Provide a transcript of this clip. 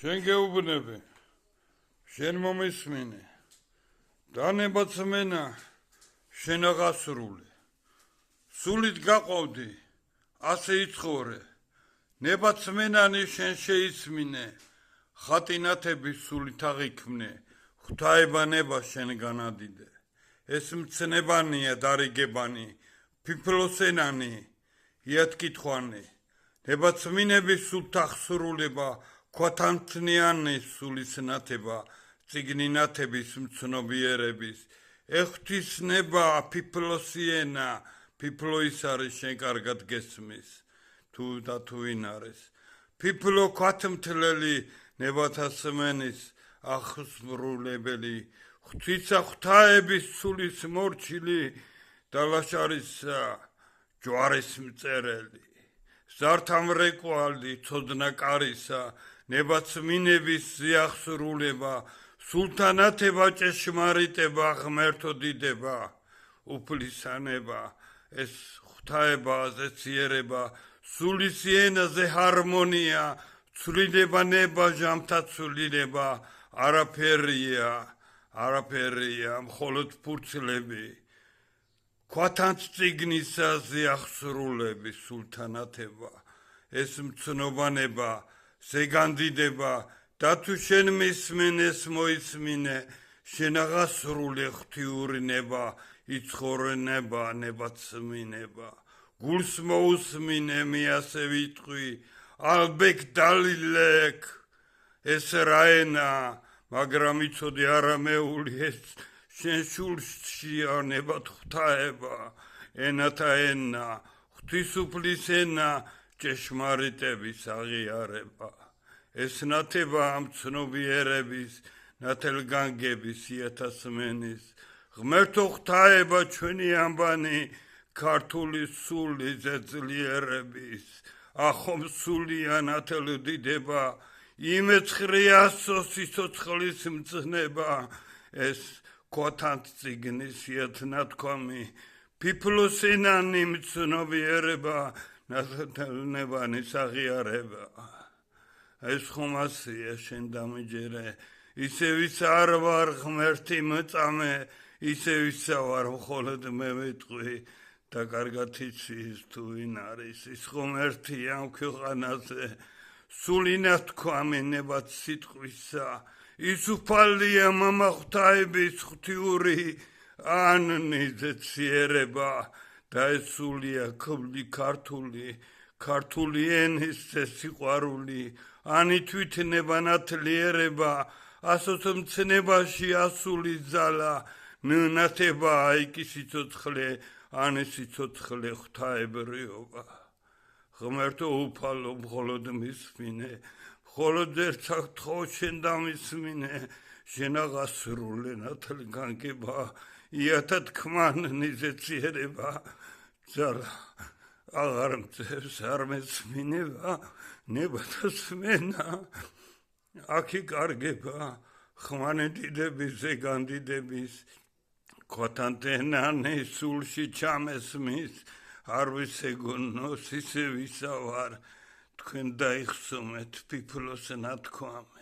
შენ გეუბნები, შენ მომისმინე, დანებაც მენა, შენ აღასრული, სულით გაყავდი, ასე იცხოვრე, ნებაც მენანი შენ შეისმინე, ხატინათები სულით აღიქმნე, ღვთაებანება შენ განადიდე, ეს მცნებანია დარიგებანი, ფიფლოსენანი, იათკითხვანი, ნებაც მინების სულთ აღსრულება, ქვათანთნიანი სულის ნათება, წიგნინათების მცნობიერების, ეხთვის ნება ფიფლოსიენა, ფიფლოის არის შენ კარგად გესმის, თუ და თუ ვინ არის, ფიფლო ქვათმთლელი ნებათასმენის აღსრულებელი, ღვთისა ღვთაების სულის მორჩილი, დალაშარისა ჯვარის მწერელი, ზართამრეკვალი ცოდნა კარისა, ნებაც მინების ზიახსრულება, სულთანათება ჭეშმარიტება, ღმერთო დიდება, უფლისანება, ეს ღვთაება ზეციერება, სულის ენაზე ჰარმონია, ცვლილება ნება ჟამთა ცვლილება, არაფერია, მხოლოდ ფურცლები, ქვათანთ წიგნისა ზიახსრულები, სულთანათება, ეს მცნობანება, ზეგანდიდება, და თუ შენ მისმენეს მოისმინე, შენ აღასრული ღვთიური ნება, იცხოვრება, ნებაც მინება, გულს მოусმინე, მე ასე ვიტყვი, ალბეკ დალილეკ, ეს რაენა, მაგრამ იცოდი არამეული ეს, შენ შულშია ნებად ღვთაება, ენათა ენა, ღვთისუფლის ენა, ჭეშმარიტების აღიარება, ეს ნათება მცნობიერების, ნათელგანგების იათასმენის, ღმერთო ღვთაება ჩვენი ამბანი, ქართული სული ზეძლიერების, ახომ სულია ნათელდიდება, იმეცხრიასო სიცოცხლის მწნება, ეს ქვათანთ წიგნის იათნათქვამი, ფიფლოსენანი მცნობიერება, ნათელნებანის აღიარება. ეს ხომ ასია შენ დამიჯერე, ისე ვის არ ვარ ღმერთი მოწამე, ისე ვისა ვარ მხოლოდ მე ვიტყვი, და კარგად იცის თუ ვინ არის, ის ხომ ერთია ამ ქვეყანაზე, სული ნათქვამი ნებად სიტყვისა, ის უფალია მამა ღვთაების ღვთიური ანნი ზეციერება, და ეს სულია ქმლი ქართული ენის სიყვარული, ანი თვითნება ნათლიერება, ასოთ მცნებაში ასული ძალა, ნათება აიკი სიცოცხლე, ანი სიცოცხლე ღვთაებრიობა. ღმერთო უფალო მხოლოდ მისმინე, მხოლოდ ერთად თხოვ შენ დამისმინე, შენ აღასრულე ნათლგანგება, იათათქმანი ზეციერება, ძალა აღარ მწევს არ მეცმინება, ნებათასმენა, აქი კარგება, ხმანეთიდების ზეგანდიდების, ქვათანთენანი სულში ჩამესმის, არ ვისეგონოს ისე ვისა ვარ, თქვენ დაიხსომეთ ფიფლოს ნათქვამ.